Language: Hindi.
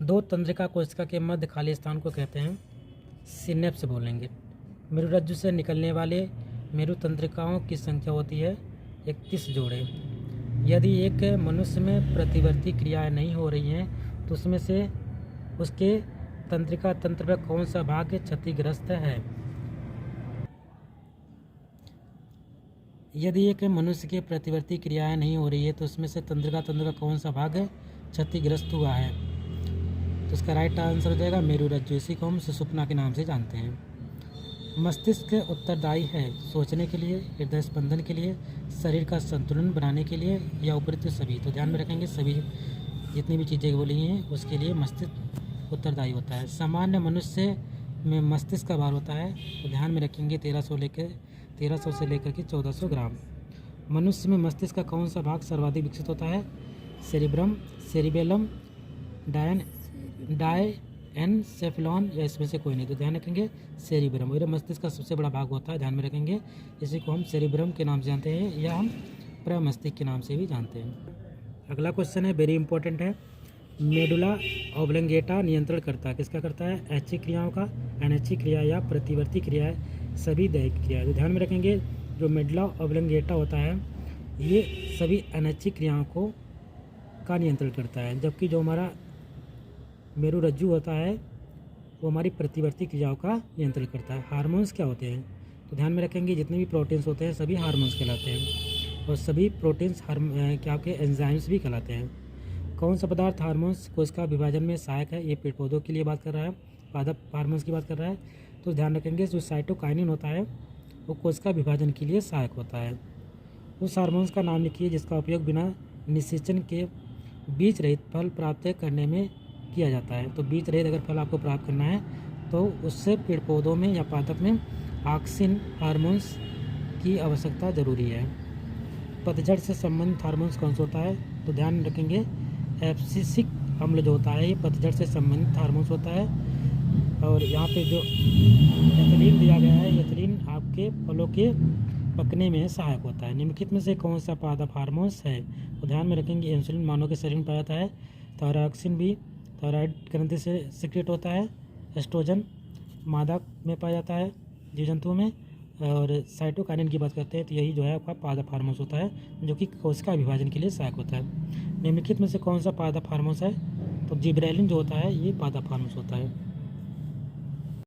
दो तंत्रिका कोशिका के मध्य खाली स्थान को कहते हैं सिनेप्स बोलेंगे। मेरुरज्जु से निकलने वाले मेरु तंत्रिकाओं की संख्या होती है 31 जोड़े। यदि एक मनुष्य में प्रतिवर्ती क्रियाएं नहीं हो रही हैं तो उसमें से उसके तंत्रिका तंत्र में कौन सा भाग क्षतिग्रस्त है? यदि एक मनुष्य के प्रतिवर्ती क्रियाएं नहीं हो रही है तो उसमें से तंत्रिका तंत्र का कौन सा भाग क्षतिग्रस्त हुआ है? तो इसका राइट आंसर हो जाएगा मेरुरज्जु। इसी को हम सुषुप्ना के नाम से जानते हैं। मस्तिष्क उत्तरदायी है सोचने के लिए, हृदय स्पंदन के लिए, शरीर का संतुलन बनाने के लिए या उपयुक्त सभी। तो ध्यान में रखेंगे सभी जितनी भी चीज़ें बोली हैं उसके लिए मस्तिष्क उत्तरदायी होता है। सामान्य मनुष्य में मस्तिष्क का भार होता है तो ध्यान में रखेंगे 1300 से लेकर के 1400 ग्राम। मनुष्य में मस्तिष्क का कौन सा भाग सर्वाधिक विकसित होता है? सेरिब्रम, सेरिबेलम, डायएनसेफेलॉन या इसमें से कोई नहीं। तो ध्यान रखेंगे सेरिब्रम, और मस्तिष्क का सबसे बड़ा भाग होता है। ध्यान में रखेंगे इसी को हम सेरिब्रम के नाम से जानते हैं या हम प्रमस्तिष्क के नाम से भी जानते हैं। अगला क्वेश्चन है, वेरी इंपॉर्टेंट है। मेडुला ऑब्लंगेटा नियंत्रण करता है किसका करता है? ऐच्छिक क्रियाओं का, अनैच्छिक क्रिया या प्रतिवर्ती क्रियाएं, सभी दैहिक क्रियाएं। तो ध्यान में रखेंगे जो मेडुला ऑब्लंगेटा होता है ये सभी अनैच्छिक क्रियाओं को का नियंत्रण करता है, जबकि जो हमारा मेरुरज्जु होता है वो हमारी प्रतिवर्ती क्रियाओं का नियंत्रण करता है। हार्मोन्स क्या होते हैं? तो ध्यान में रखेंगे जितने भी प्रोटीन्स होते हैं सभी हार्मोन्स कहलाते हैं, और सभी प्रोटीन्स क्या के एंजाइम्स भी कहलाते हैं। कौन सा पदार्थ हार्मोन्स कोशिका विभाजन में सहायक है? ये पेड़ पौधों के लिए बात कर रहा है, पादप हार्मोन्स की बात कर रहा है। तो ध्यान रखेंगे जो साइटोकाइनिन होता है वो कोशिका विभाजन के लिए सहायक होता है। उस हार्मोन्स का नाम लिखिए जिसका उपयोग बिना निषेचन के बीज रहित फल प्राप्त करने में किया जाता है। तो बीज रहित अगर फल आपको प्राप्त करना है तो उससे पेड़ पौधों में या पादप में ऑक्सिन हार्मोन्स की आवश्यकता जरूरी है। पतझड़ से संबंधित हार्मोन्स कौन सा होता है? तो ध्यान रखेंगे एब्सिसिक अम्ल जो होता है ये पतझड़ से संबंधित हार्मोन्स होता है। और यहाँ पे जो एथिलीन दिया गया है, एथिलीन आपके फलों के पकने में सहायक होता है। निम्नलिखित में से कौन सा पादप हार्मोन्स है? तो ध्यान में रखेंगे इंसुलिन मानव के शरीर में पाया जाता है, थायरॉक्सिन भी थायराइड ग्रंथि से सिक्रेट होता है, एस्ट्रोजन मादा में पाया जाता है जीव जंतुओं में, और साइटोकाइनिन की बात करते हैं तो यही जो है आपका पादप हार्मोन्स होता है जो कि कोशिका विभाजन के लिए सहायक होता है। निम्नलिखित में से कौन सा पादप हार्मोन्स है? तो जिब्रेलिन जो होता है ये पादप हार्मोन्स होता है।